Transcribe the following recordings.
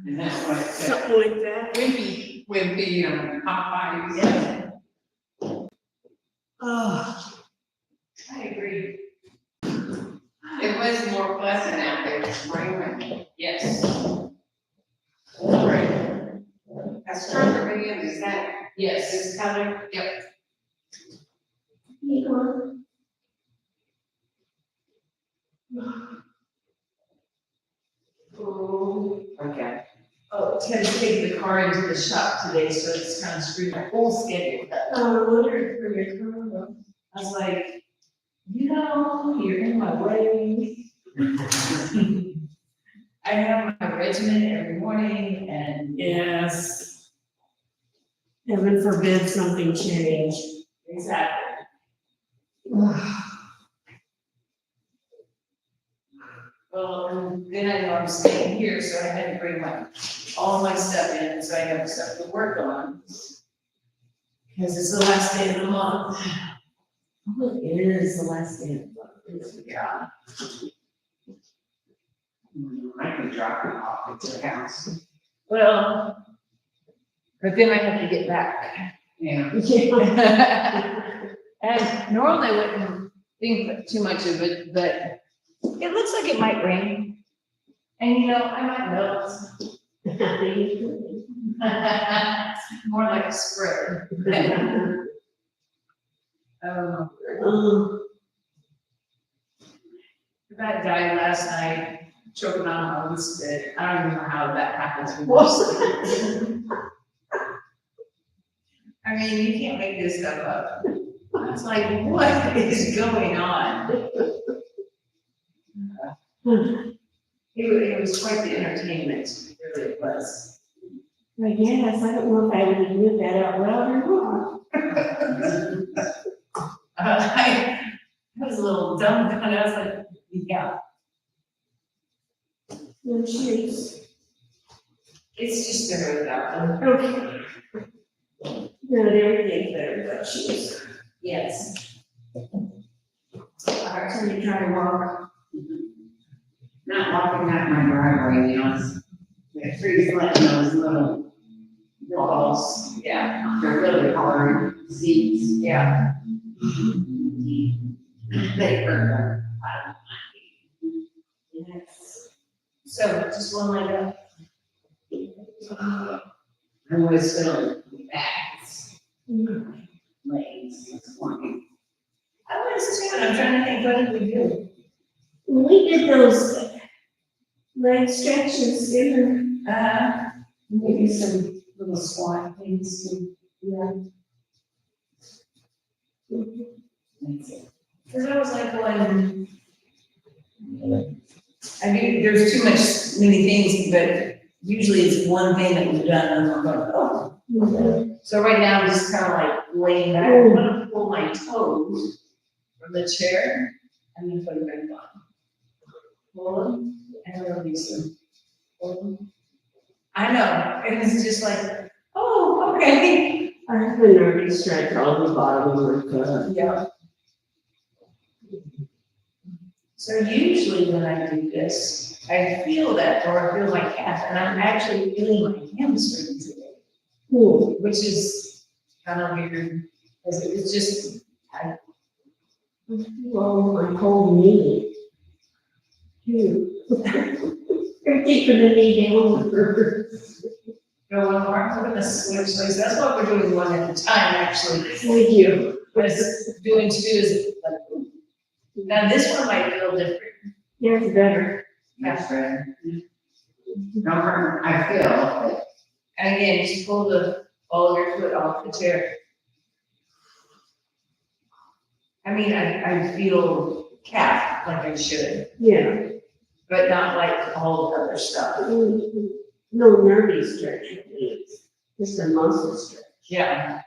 And that's what it said. Something like that. Wimpy, Popeyes. Yeah. Oh, I agree. It was more pleasant out there this spring, when, Yes. right. A stronger video, is that Yes. this color? Yep. Oh, Okay. oh, it's gonna take the car into the shop today, so it's kind of screwed my whole schedule. Oh, I wonder for your car. I was like, you're in my way. I have my regimen every morning and. Yes. Heaven forbid something change. Exactly. Well, and then I know I'm staying here, so I had to bring all my stuff in, so I have stuff to work on. Because it's the last day of the month. Oh, it is the last day of the month. Yeah. I can drop it off at the house. Well, but then I have to get back. Yeah. And normally I wouldn't think too much of it, but it looks like it might rain. And I might melt. More like a spread. The guy died last night, choking on lungs, but I don't even know how that happens. I mean, you can't make this stuff up. It's like, what is going on? It was quite the entertainment, it really was. I guess, I don't know if I would admit that out loud or not. I was a little dumb, and I was like, yeah. No shoes. It's just better without them. Okay. Not everything's better without shoes. Yes. Alright, so you try to walk. Not walking out my driveway, the trees letting those little balls, Yeah. they're really hard seats. Yeah. They hurt. Yes. So, just one leg up. I was feeling backs, legs this morning. I was too, and I'm trying to think what did we do? We did those leg stretches, didn't Maybe some little squat things too. Yeah. That's it. Because I was like, going, I mean, there's too many things, but usually it's one thing that we've done, and I'm going, oh. Mm-hmm. So right now, I'm just kind of like laying back. I'm gonna pull my toes from the chair, and then put it back on. Pull them, and release them. Pull them. I know, and it's just like, oh, okay. I have a nervy stretch on the bottom of my foot. Yeah. So usually when I do this, I feel that, or I feel my calf, and I'm actually feeling my hamstring today. Which is kind of weird, because it was just, I feel my whole knee. They're keeping the knee down. Go one more, I'm gonna switch those, that's what we're doing one at a time, actually. With you. Because doing two is like, now this one might feel different. Yeah, it's better. That's right. No, I feel, but And again, just pull the ball of your foot off the chair. I mean, I feel calf like I should. Yeah. But not like all the other stuff. No nervy stretch, it's just a muscle stretch. Yeah.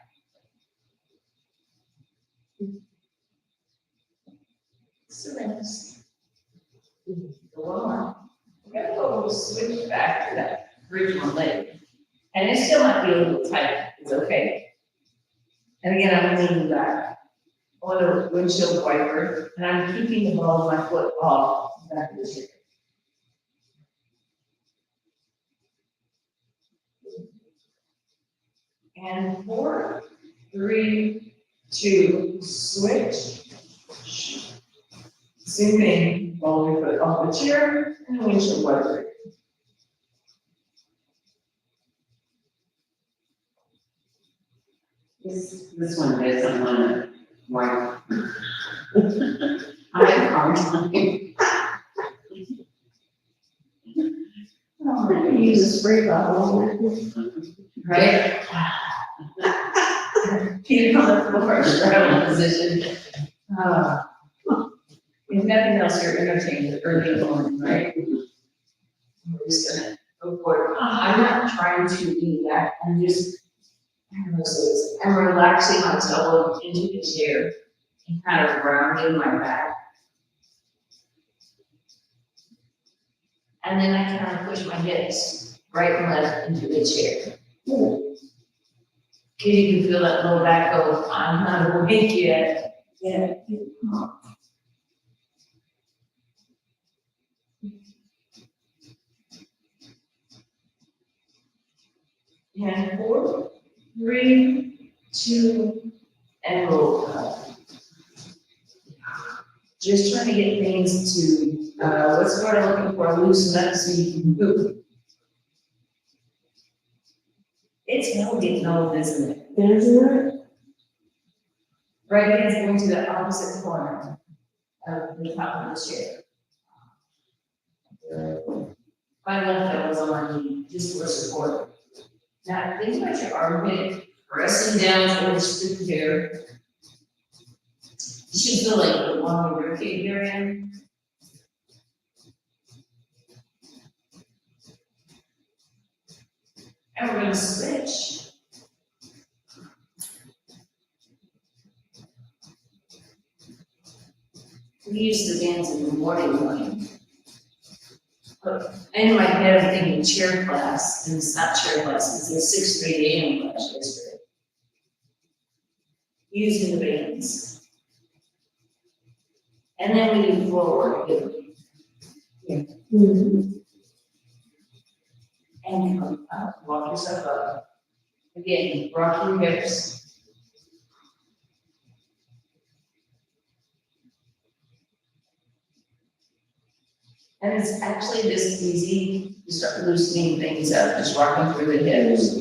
So that's go on. We'll switch back to that original leg. And it still might be a little tight, it's okay. And again, I'm leaning back on the windshield wiper, and I'm keeping the ball of my foot off the back of the chair. And 4, 3, 2, switch. Same thing, roll your foot off the chair and windshield wiper. This one doesn't want to wipe. I have a hard time. Oh, I can use a spray bottle. Right? Feet on the floor, straddle position. If nothing else, you're entertained early in the morning, right? We're just gonna go for it. I'm not trying to be that, I'm just, I don't know, I'm relaxing myself into the chair and kind of rounding my back. And then I kind of push my hips right and left into the chair. You can feel that low back go, I'm not awake yet. Yeah. And 4, 3, 2, and roll up. Just trying to get things to, what's the word I'm looking for, loosen up so you can move. It's well getting old, isn't it? Isn't it? Right hand's going to the opposite corner of the top of the chair. My left elbow's on my knee, just for support. Now, think about your armpit pressing down towards the hair. You should feel like the long rib cage area. And we're gonna switch. We use the bands in the morning. In my head, I'm thinking chair class, and it's not chair class, it's a 6th grade AM class yesterday. Using the bands. And then we move forward. And come up, walk yourself up. Again, rock your hips. And it's actually this easy, you start loosening things up, just rocking through the hips.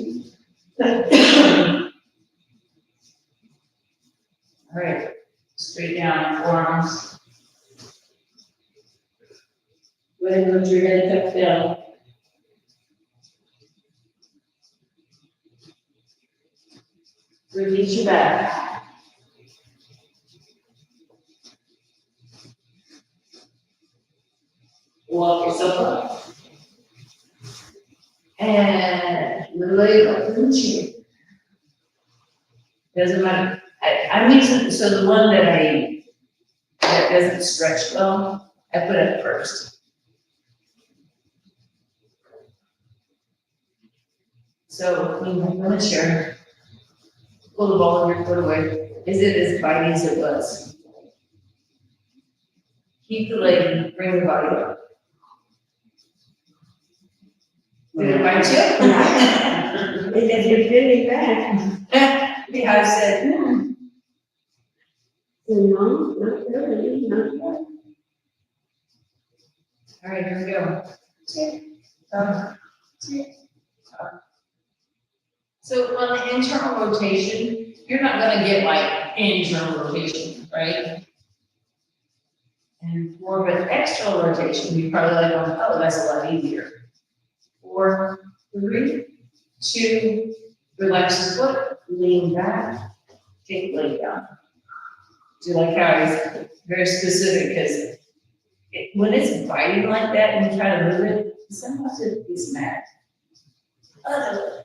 All right, straight down, forearms. Go ahead and lift your head tuck down. Release your back. Walk yourself up. And lay up in the chair. Doesn't matter. I'm using, so the one that doesn't stretch well, I put it first. So when you're on the chair, pull the ball of your foot away. Is it as bitey as it was? Keep the leg, bring the body up. Did it bite you? Because you're feeling bad. Yeah, I said, No, not really, not bad. All right, here we go. So on the internal rotation, you're not gonna get like internal rotation, right? And for the external rotation, you probably like, oh, that's a lot easier. 4, 3, 2, relax your foot, lean back, take the leg down. Do you like how it's very specific, because when it's biting like that and you try to move it, sometimes it gets mad. Here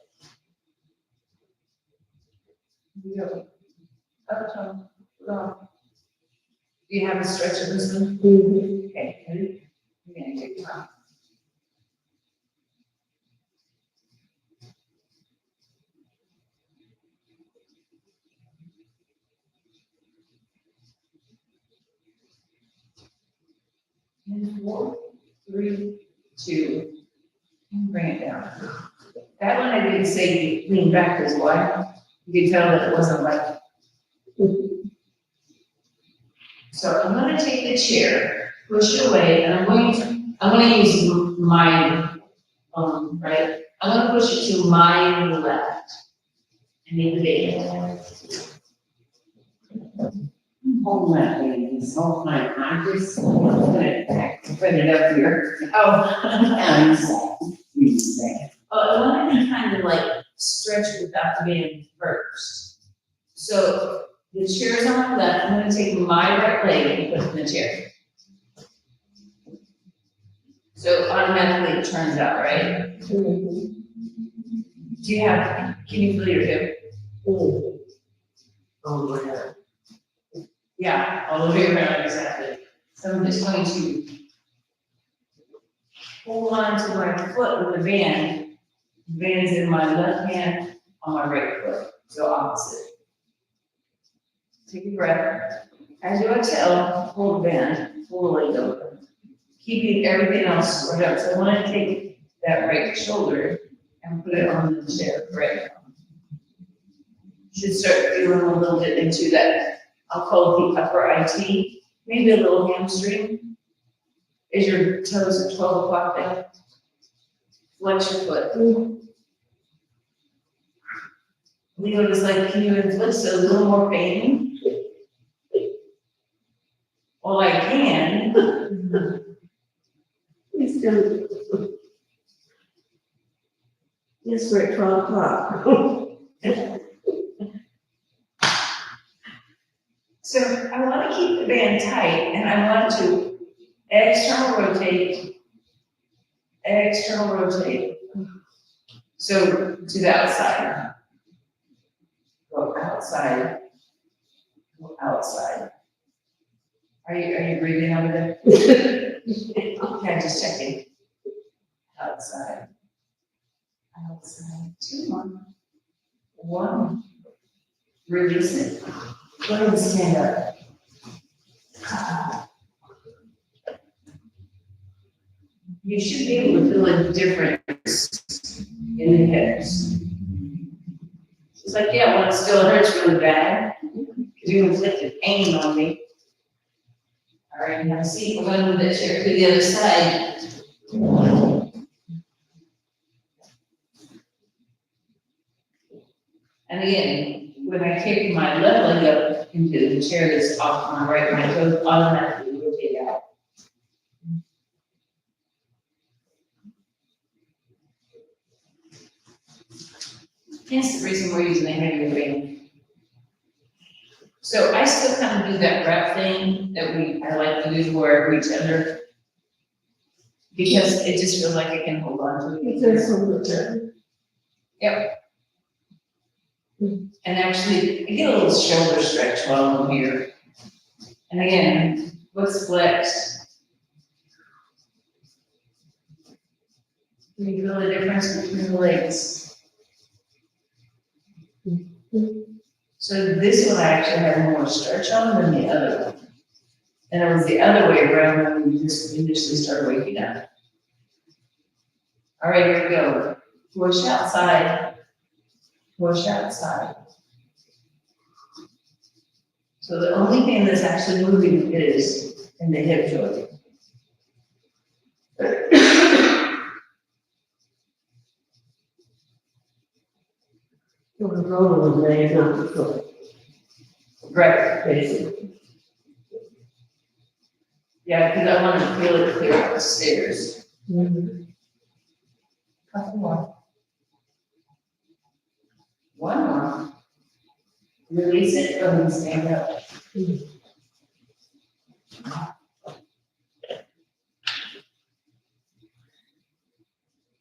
we go. Up, down, down. Do you have a stretch of this one? Okay, ready? You're gonna take time. And 4, 3, 2, and bring it down. That one I didn't say lean back as well. You could tell that it wasn't like. So I'm gonna take the chair, push it away, and I'm gonna use my, right? I'm gonna push it to my left. And leave the bed. Hold that, ladies, hold my, I'm just gonna put it up here. Oh. I want to kind of like stretch without the band first. So the chair's on my left, I'm gonna take my right leg and put it in the chair. So automatically it turns out, right? Do you have, can you feel your hip? Oh, yeah. Yeah, all over your around, exactly. So I'm just going to hold on to my foot with the band. The band's in my left hand on my right foot, so opposite. Take a breath. As you exhale, hold the band, pull the leg open. Keeping everything else squared up. So I want to take that right shoulder and put it on the chair right now. Should start feeling a little bit into that, I'll call it the upper IT, maybe a little hamstring. Is your toes at 12 o'clock down? Flex your foot. Leo was like, can you inflict a little more pain? Well, I can. It's still. Yes, we're at 12 o'clock. So I want to keep the band tight and I want to external rotate. So to the outside. Go outside. Go outside. Are you breathing over there? Okay, just checking. Outside. Outside. 2 more. 1. Release it. Go ahead and stand up. You should be able to feel a difference in the hips. It's like, yeah, when it still hurts really bad, because you inflicted pain on me. All right, now see, we're going to move that chair to the other side. And again, when I kick my left leg up into the chair that's off my right, my toes automatically rotate out. Hence the reason we're using a heavier band. So I still kind of do that wrap thing that I like to do where we tender. Because it just feels like I can hold on to it. There's some return. Yep. And actually, I get a little shoulder stretch while I'm here. And again, what's flexed? Can you feel the difference between the legs? So this one I actually have more stretch on than the other one. And it was the other way around when we just initially started waking up. All right, here we go. Push outside. Push outside. So the only thing that's actually moving is in the hip joint. We're rolling the leg, not the foot. Right. Basically. Yeah, because I want to feel it clear up the stairs. Couple more. One more. Release it and then stand up. Can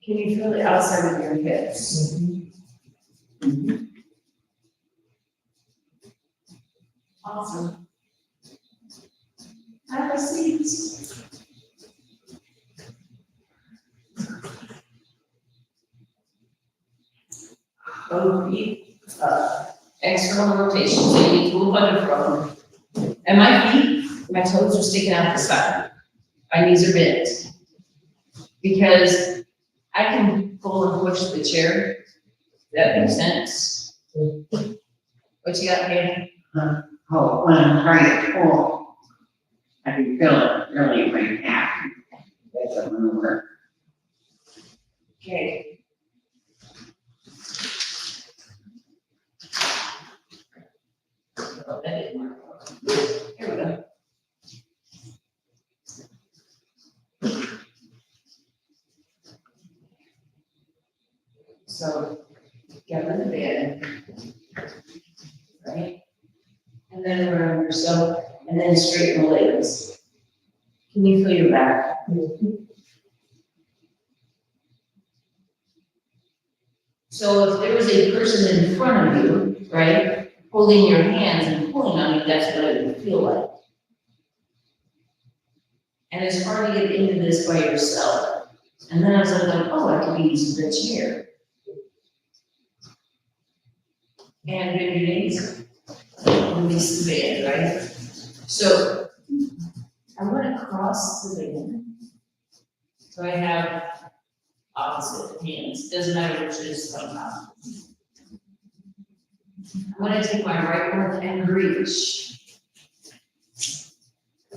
you feel the outside of your hips? Awesome. Have a seat. Both feet, external rotation, so you need to move on the front. And my toes are sticking out the side. My knees are bent. Because I can pull and push push the chair. That makes sense. What you got, Danny? Oh, when I'm trying to pull, I can feel it really in my calf. That's a maneuver. Okay. Oh, that didn't work. Here we go. So, get rid of the bed. Right? And then around yourself, and then straighten the legs. Can you feel your back? So if there was a person in front of you, right, holding your hands and pulling on you, that's what it would feel like. And it's hard to get into this by yourself. And then I was like, oh, I could be using the chair. And bend your knees, release the band, right? So I'm gonna cross the band. So I have opposite hands, doesn't matter which is somehow. I'm gonna take my right one and reach.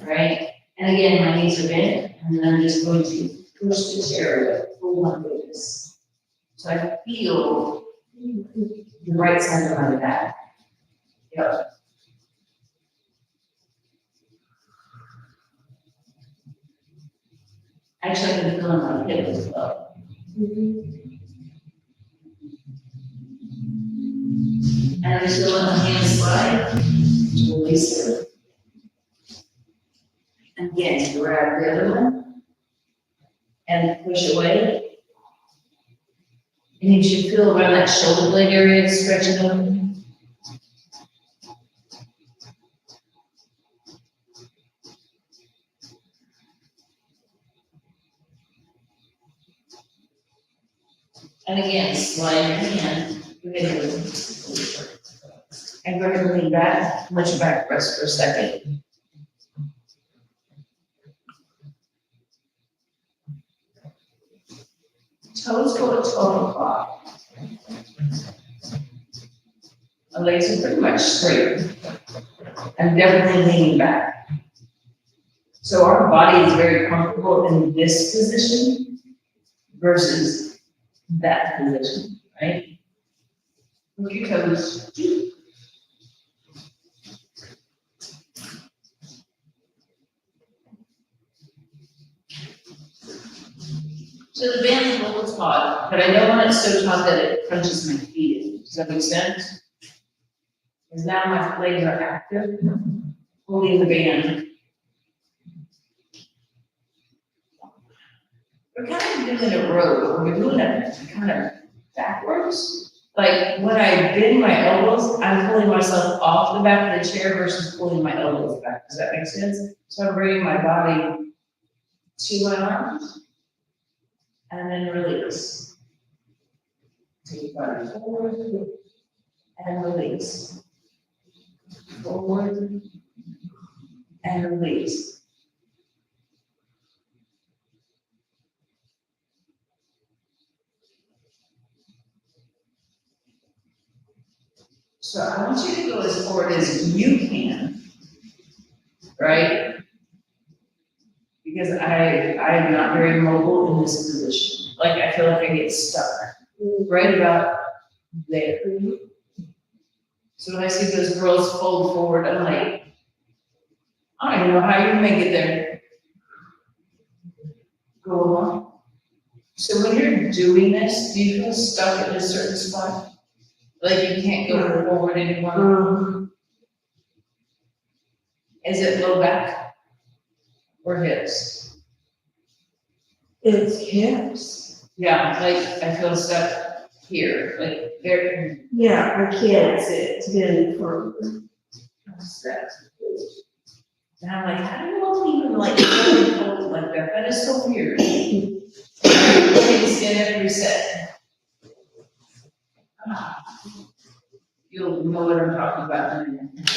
Right? And again, my knees are bent, and then I'm just going to push the chair away, pull my focus. So I feel the right side of my back. Yep. Actually, I can feel in my hip as well. And I'm just gonna let my hands slide to release it. And again, grab the other one and push away. And you should feel around that shoulder blade area stretching over. And again, slide your hand. And go ahead and lean back, let your back rest for a second. Toes go at 12 o'clock. My legs are pretty much straight. I'm definitely leaning back. So our body is very comfortable in this position versus that position, right? Move your toes. So the band is a little taut, but I don't want it so taut that it crunches my feet. Does that make sense? Because now my legs are active, holding the band. We're kind of doing a row, but we're doing it kind of backwards. Like when I bend my elbows, I'm pulling myself off the back of the chair versus pulling my elbows back. Does that make sense? So I'm bringing my body to my arms. And then release. Take your body forward and release. Forward and release. So I want you to go as forward as you can, right? Because I am not very mobile in this position. Like I feel like I get stuck right about there. So when I see those girls fold forward, I'm like, I don't even know how you make it there. Go along. So when you're doing this, do you feel stuck at a certain spot? Like you can't go forward anymore? Is it low back or hips? It's hips. Yeah, like I feel stuck here, like there. Yeah, I can't sit any further. And I'm like, how do you all even like fold like that? That is so weird. Take a stand every set. You'll know what I'm talking about in a minute.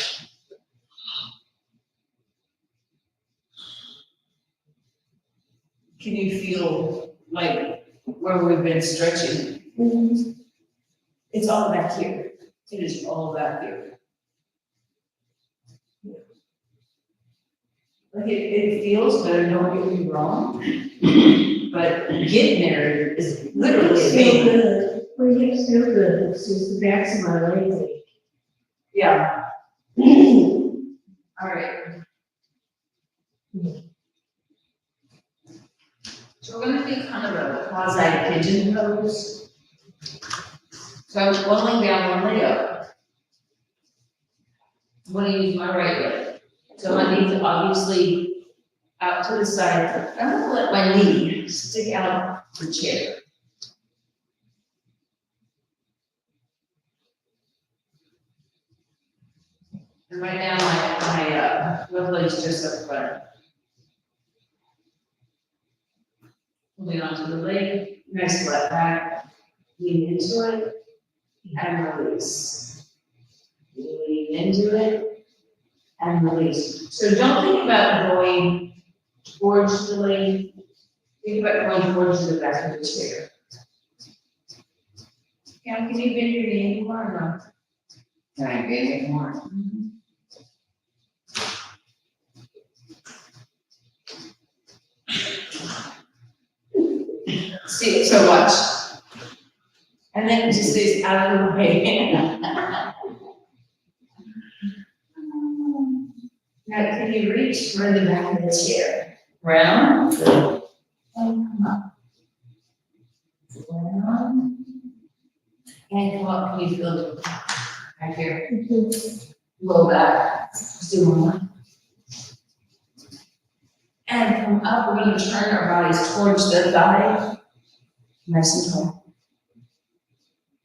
Can you feel like where we've been stretching? It's all back here. It is all back here. Like it feels better, don't get me wrong. But getting there is literally It's a still thing. good. Well, yeah, it's still good. It's just the backs of my legs. Yeah. All right. So we're gonna do kind of a quasi pigeon pose. So one leg down, one leg up. I'm gonna use my right leg. So my knees are obviously out to the side. I'm gonna let my knee stick out the chair. And right now, my left leg's just up front. Moving on to the leg, nice flat back, lean into it, and release. Lean into it, and release. So don't think about going towards the leg, think about going towards the back of the chair. Yeah, can you bend your knee more or not? Can I bend it more? See, so watch. And then it just stays out of the way. Now, can you reach for the back of the chair? Round. And come up. Round. And come up, can you feel it back here? Low back. Let's do one more. And come up, we're gonna turn our bodies towards the thigh. Nice and tall.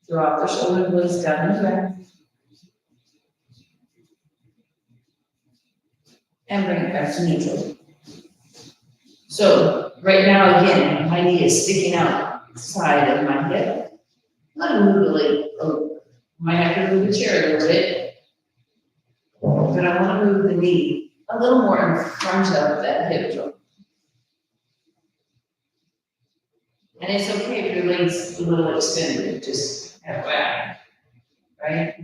Drop the shoulder blades down and back. And bring it back to neutral. So, right now, again, my knee is sticking out the side of my hip. Let me move the leg, might have to move the chair a little bit. But I wanna move the knee a little more in front of that hip joint. And it's okay if your leg's a little extended, just FYI, right?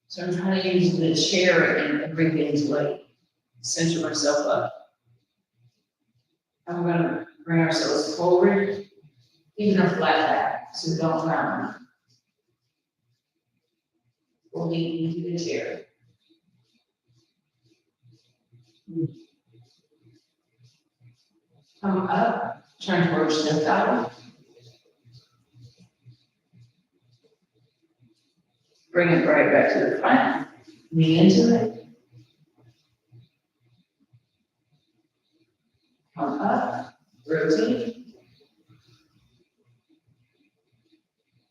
So I'm trying to use the chair and everything to like center myself up. I'm gonna bring ourselves forward, even a flat back, so don't round. We'll lean into the chair. Come up, turn towards the thigh. Bring it right back to the front, lean into it. Come up, rotate.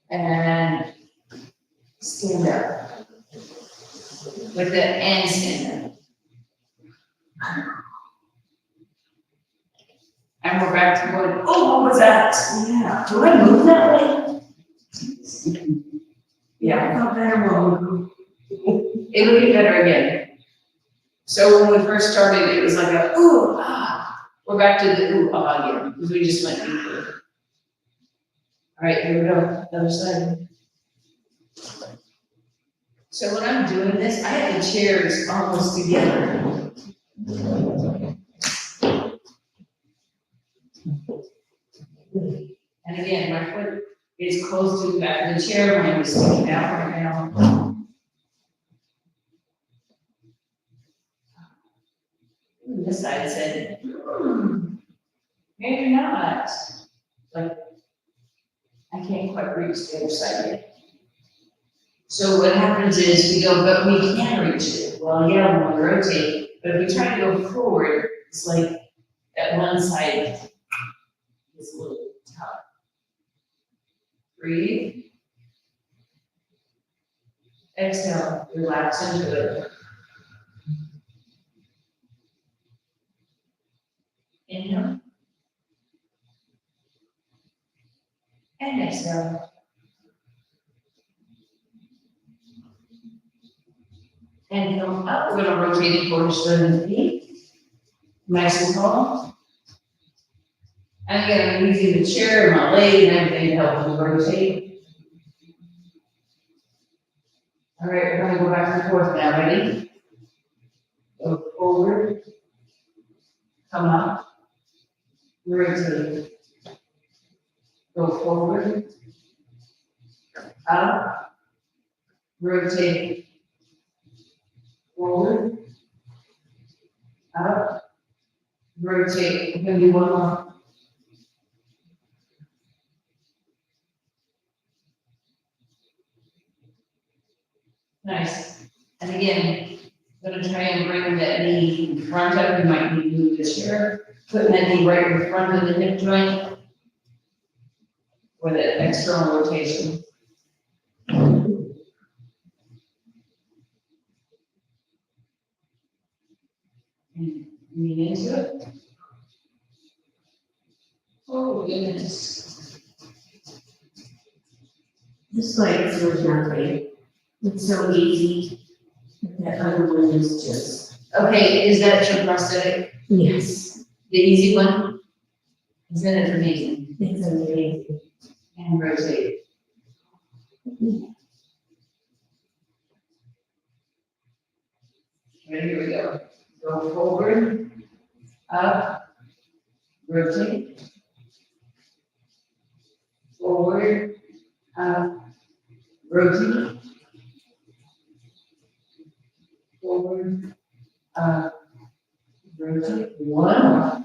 And stand up. With the and stand up. And we're back to going, oh, what was that? Yeah. Do I move that way? Yeah. Not better one. It'll get better again. So when we first started, it was like a ooh, ah. We're back to the ooh, ah again, because we just went deeper. All right, here we go, other side. So when I'm doing this, I have the chairs almost together. And again, my foot is close to the back of the chair, mine is sticking out right now. This side said, maybe not. But I can't quite reach the other side yet. So what happens is we go, but we can reach it. Well, yeah, when we rotate, but if we try to go forward, it's like that one side is a little tough. Breathe. Exhale, relax into it. Inhale. And exhale. And come up, we're gonna rotate it towards the feet. Nice and tall. And again, I'm using the chair, my leg, and everything to help me rotate. All right, we're gonna go back and forth now, ready? Go forward. Come up. Rotate. Go forward. Up. Rotate. Forward. Up. Rotate. I'm gonna do one more. Nice. And again, I'm gonna try and bring that knee in front of, you might need to move the chair, putting that knee right in front of the hip joint. For the external rotation. And lean into it. Oh, goodness. This like feels nothing. It's so easy. That other one is just, Okay, is that your prosthetic? yes, The easy one? Isn't it amazing? it's amazing. And rotate. Ready, here we go. Go forward, up, rotate. Forward, up, rotate. Forward, up, rotate. One more.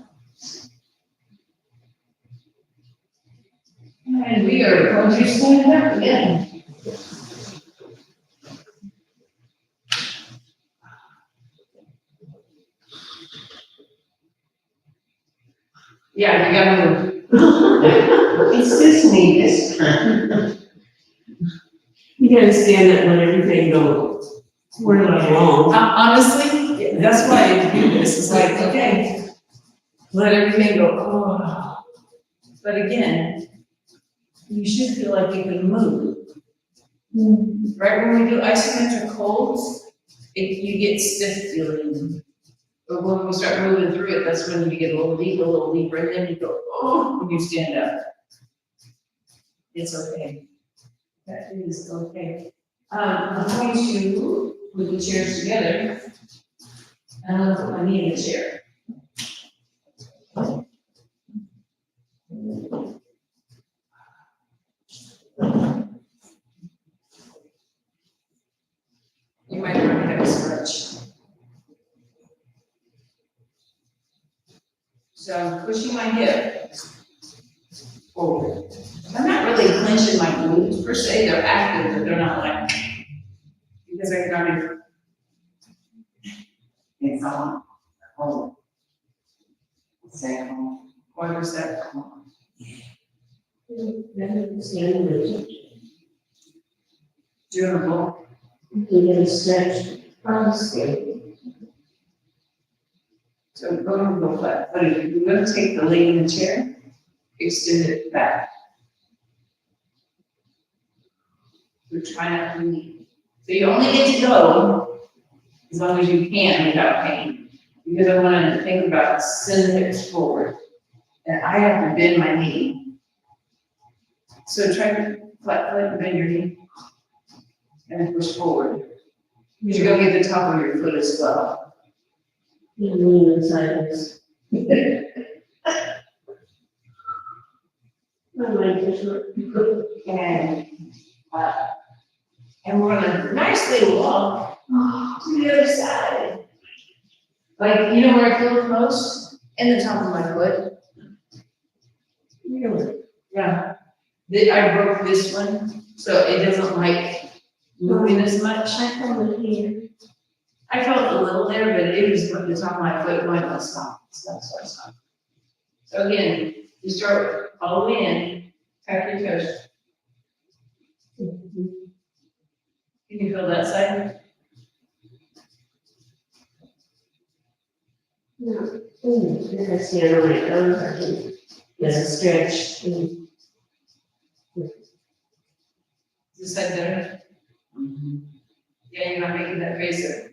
And we are going to stand up again. Yeah, you gotta move. It's just me this time. You gotta stand up when everything goes, we're not wrong. Honestly, that's why I do this, it's like, okay, let everything go, oh. But again, you should feel like you can move. Right when we do isometric holds, you get stiff feeling. But when we start moving through it, that's when you get a little deeper, and then you go, oh, when you stand up. It's okay. That is okay. I'm going to put the chairs together. And I'm gonna put my knee in the chair. You might want to have a stretch. So I'm pushing my hip forward. I'm not really clenching my glutes per se, they're active, but they're not like, because I got it. It's on. Hold. Say home. Quadricep. Doable. You gotta stretch, honestly. So go flat. But if you're gonna take the leg in the chair, extend it back. So try not to lean. So you only get to go as long as you can without pain. Because I want to think about send hips forward. And I have to bend my knee. So try to flat foot and bend your knee. And push forward. Because you're gonna get the top of your foot as well. You lean inside this. I like this one. And we're gonna nicely walk to the other side. Like, you know where I feel it most? In the top of my foot. Really? Yeah. I broke this one, so it doesn't like moving as much. I felt it here. I felt a little there, but it was at the top of my foot, going, let's stop, so I stopped. So again, you start all the way in, tap your toes. Can you feel that side? No. If I stand on my toes, I can get a stretch. Is this side better? Yeah, you're not making that face there.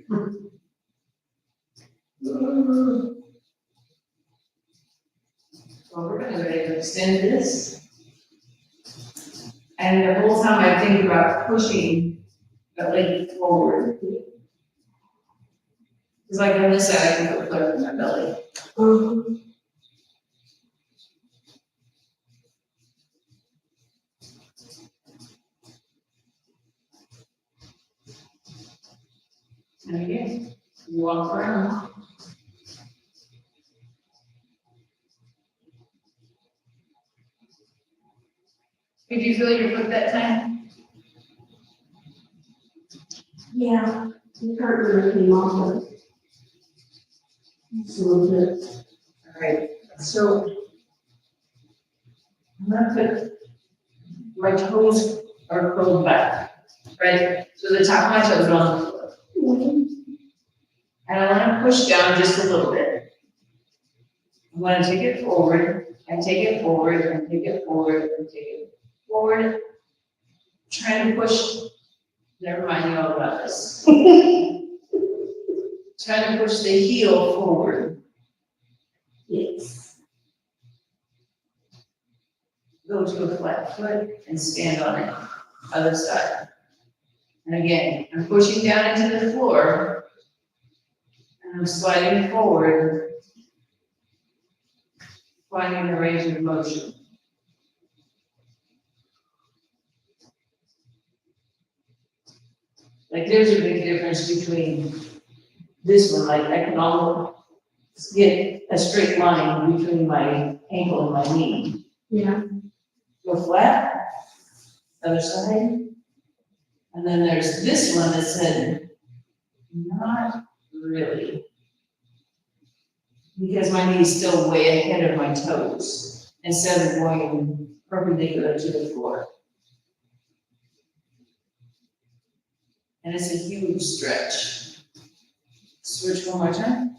Well, we're gonna go ahead and extend this. And the whole time I think about pushing the leg forward. It's like on this side, I can put clear in my belly. And again, you walk around. Did you feel your foot that time? Yeah, it hurt when it came off of it. It's a little bit. All right, so I'm gonna put my toes are curled back, right? So the top of my toes are on the floor. And I wanna push down just a little bit. I'm gonna take it forward, and take it forward, and take it forward, and take it forward. Trying to push, never mind, you all about this. Trying to push the heel forward. Yes. Go to a flat foot and stand on it, other side. And again, I'm pushing down into the floor, and I'm sliding forward, finding the range of motion. Like there's a big difference between this one, like I can almost get a straight line between my ankle and my knee. Yeah. Go flat, other side. And then there's this one that said, not really. Because my knee's still way ahead of my toes, instead of going perpendicular to the floor. And it's a huge stretch. Switch one more time.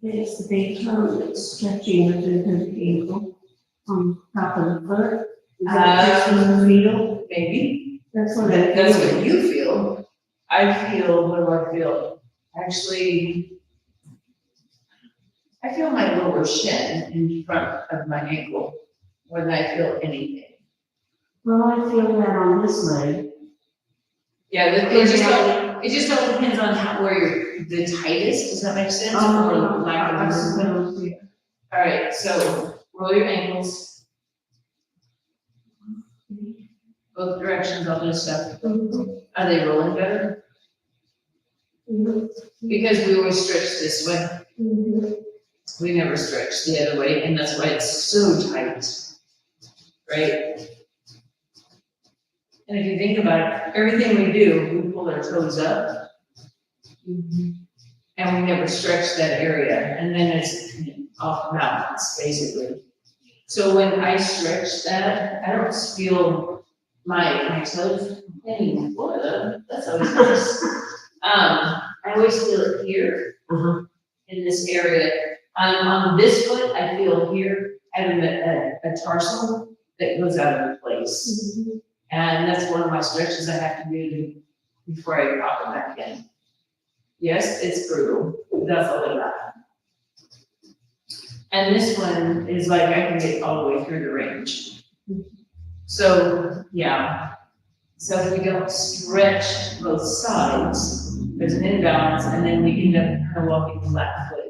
It's the big toe that's stretching within the ankle on top of the foot. Is that just in the middle? Maybe. That's what That's what you feel. I feel, what do I feel? Actually, I feel my lower shin in front of my ankle more than I feel anything. Well, I feel that on this leg. Yeah, it just all depends on where you're the tightest, does that make sense? Or lack of movement? All right, so roll your ankles. Both directions, all this stuff. Are they rolling better? Because we always stretch this way. We never stretch the other way, and that's why it's so tight, right? And if you think about it, everything we do, we pull our toes up, and we never stretch that area, and then it's off balance, basically. So when I stretch that, I don't feel my toes anymore, though. That's always nice. I always feel it here, in this area. On this foot, I feel here, I have a tarsal that goes out of place. And that's one of my stretches I have to do before I pop it back in. Yes, it's brutal, but that's all I got. And this one is like, I can get all the way through the range. So, yeah. So if we don't stretch both sides, there's an imbalance, and then we end up kind of walking flat foot.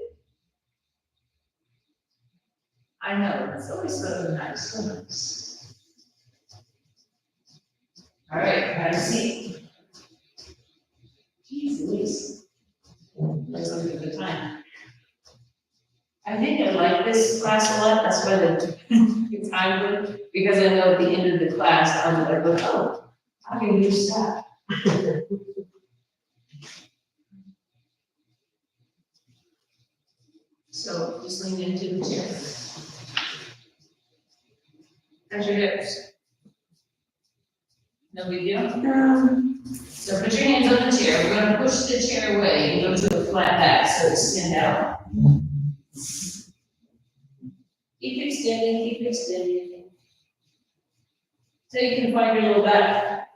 I know, it's always so nice, so nice. All right, have a seat. Jeez Louise. Let's look at the time. I think I like this class a lot, that's why the time good, because I know at the end of the class, I'm like, oh, how can you stop? So just lean into the chair. How's your hips? No big deal? So put your hands on the chair. We're gonna push the chair away and go to a flat back so extend out. Keep extending, keep extending. So you can find your little back.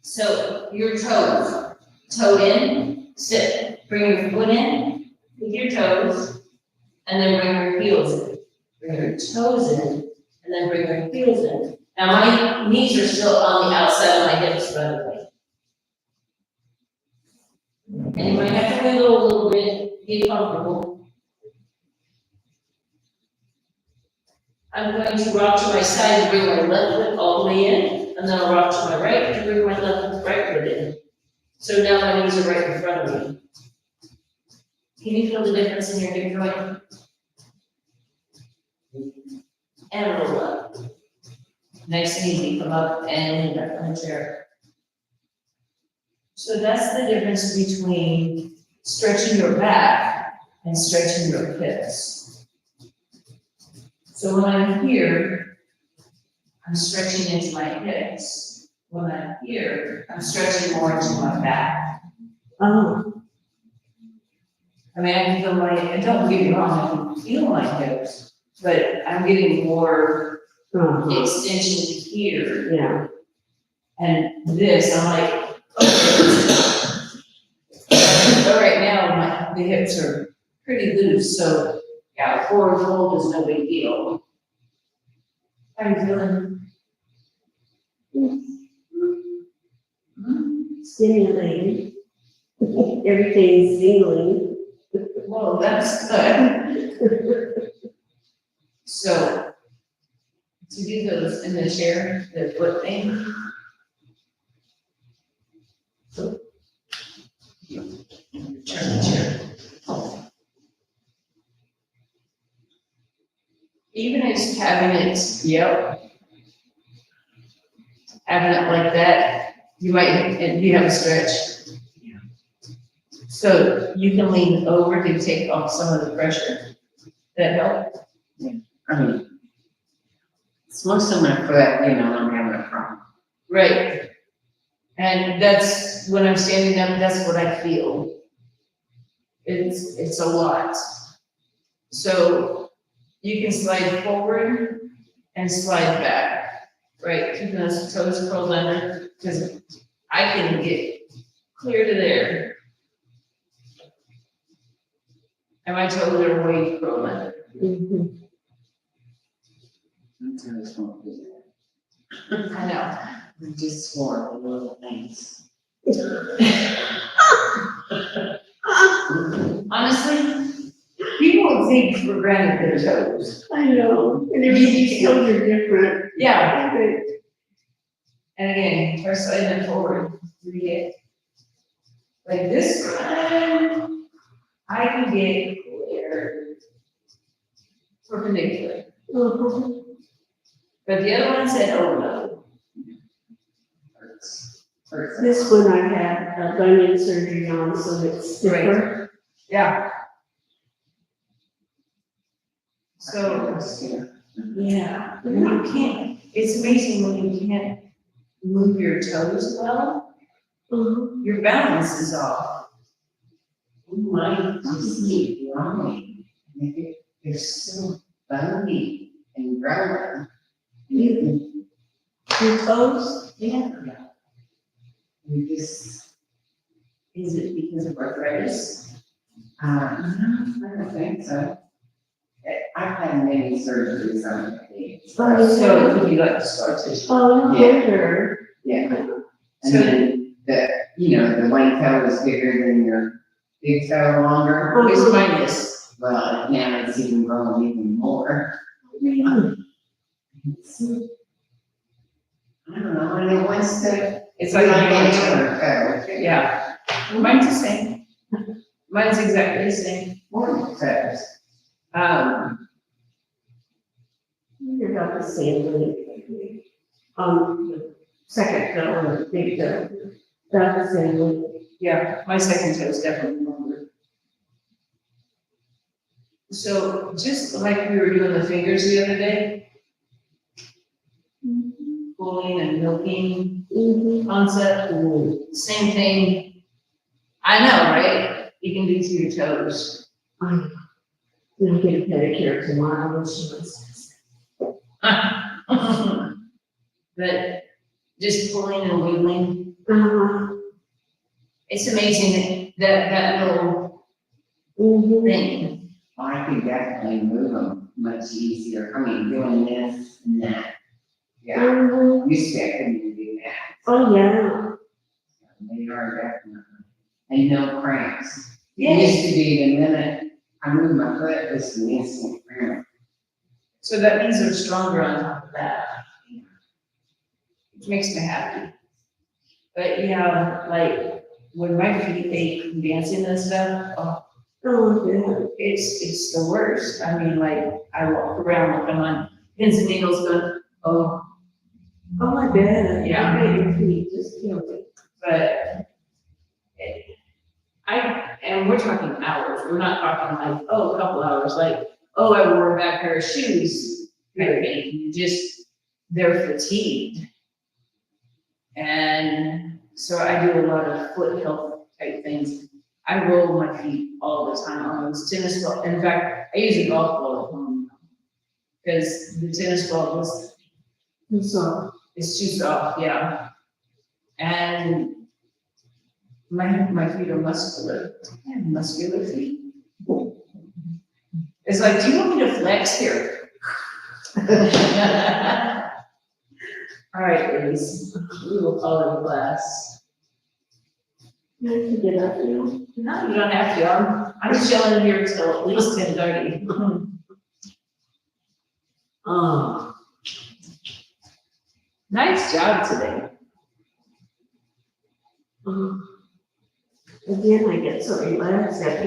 So your toes, toe in, sit, bring your foot in with your toes, and then bring your heels in. Bring your toes in, and then bring your heels in. Now my knees are still on the outside of my hips, by the way. And you might have to wiggle a little bit, get comfortable. I'm going to rock to my side to bring my left foot all the way in, and then I'll rock to my right to bring my right foot in. So now my knees are right in front of me. Can you feel the difference in your hip joint? And roll up. Nice and easy, come up and lean back on the chair. So that's the difference between stretching your back and stretching your hips. So when I'm here, I'm stretching into my hips. When I'm here, I'm stretching more into my back. Oh, I mean, I can feel don't get me wrong, I can feel my hips, but I'm getting more extension here. yeah. And this, I'm like, but right now, the hips are pretty loose, so yeah, forward fold is no big deal. How are you feeling? Stimulating. Everything's tingling. Well, that's good. So, to do those in the chair, the foot thing. Turn the chair. Even just having it, having it like that, you might, and you have a stretch. So you can lean over to take off some of the pressure. That help? I mean, it's most of my foot, you know, I'm having a problem. Right. And that's, when I'm standing up, that's what I feel. It's a lot. So you can slide forward and slide back, right? Keeping those toes curled under, because I can get clear to there. And my toes are way curled under. Mhm. Sometimes won't do I know. that. We just swore the little things. Honestly, people take for granted their toes. I know, and everybody's toes are different. Yeah. Okay. And again, try sliding forward, read it. Like this one, I can get clear, perpendicular. Uh-huh. But the other one said, oh no. Hurts. Hurts. This one I had a bunion surgery on, so it's stiffer. Yeah. So, yeah, you can't, it's amazing when you can't move your toes well, Uh-huh. your balance is off. We might just keep growing. They're so bony and growing. Your toes? Yeah. We just, Is it because of arthritis? no, I don't think so. I've had many surgeries on my feet. So it could be like scar tissue. Oh, no Yeah. wonder. Yeah. And then the white toe is bigger than your big toe longer. Where's mine is? Well, now it's even growing even more. Really? It's, I don't know, and it wants to, It's like like an a hammer toe. Yeah. Mine's the same. Mine's exactly the same. More toes. You're about the same length. The second toe or the big toe. About the same length. Yeah, my second toe is definitely longer. So just like we were doing the fingers the other day, pulling and milking Mm-hmm. concept, same thing. I know, right? You can do to your toes. I'm gonna get a pedicure tomorrow, when she was. But just pulling and wiggling, Uh-huh. it's amazing that little Mm-hmm. thing. I could definitely move them much easier. I mean, doing this and that. Yeah, Mm-hmm. used to I couldn't do that. Oh, yeah. They are definitely. And no cramps. It Yeah. used to be the minute I moved my foot, it was an instant cramp. So that means they're stronger on top of that. Which makes me happy. But yeah, like, when my feet ache from dancing and stuff, oh, Oh, yeah. it's the worst. I mean, like, I walk around like I'm on pins and needles going, oh, Oh, I bet. Yeah. I bet your feet just killed it. but and we're talking hours. We're not talking like, oh, a couple hours, like, oh, I wore a bad pair of shoes. Kind of thing. You just, they're fatigued. And so I do a lot of foot health type things. I roll my feet all the time on those tennis balls. In fact, I use a golf ball at home because the tennis ball is too soft, yeah. And my feet are muscular. I have muscular feet. It's like, do you want me to flex here? All right, ladies, we will call it a class. I have to get up now. No, you don't have to. I'm chilling here until at least 10:30. Oh. Nice job today. Again, I get so relaxed after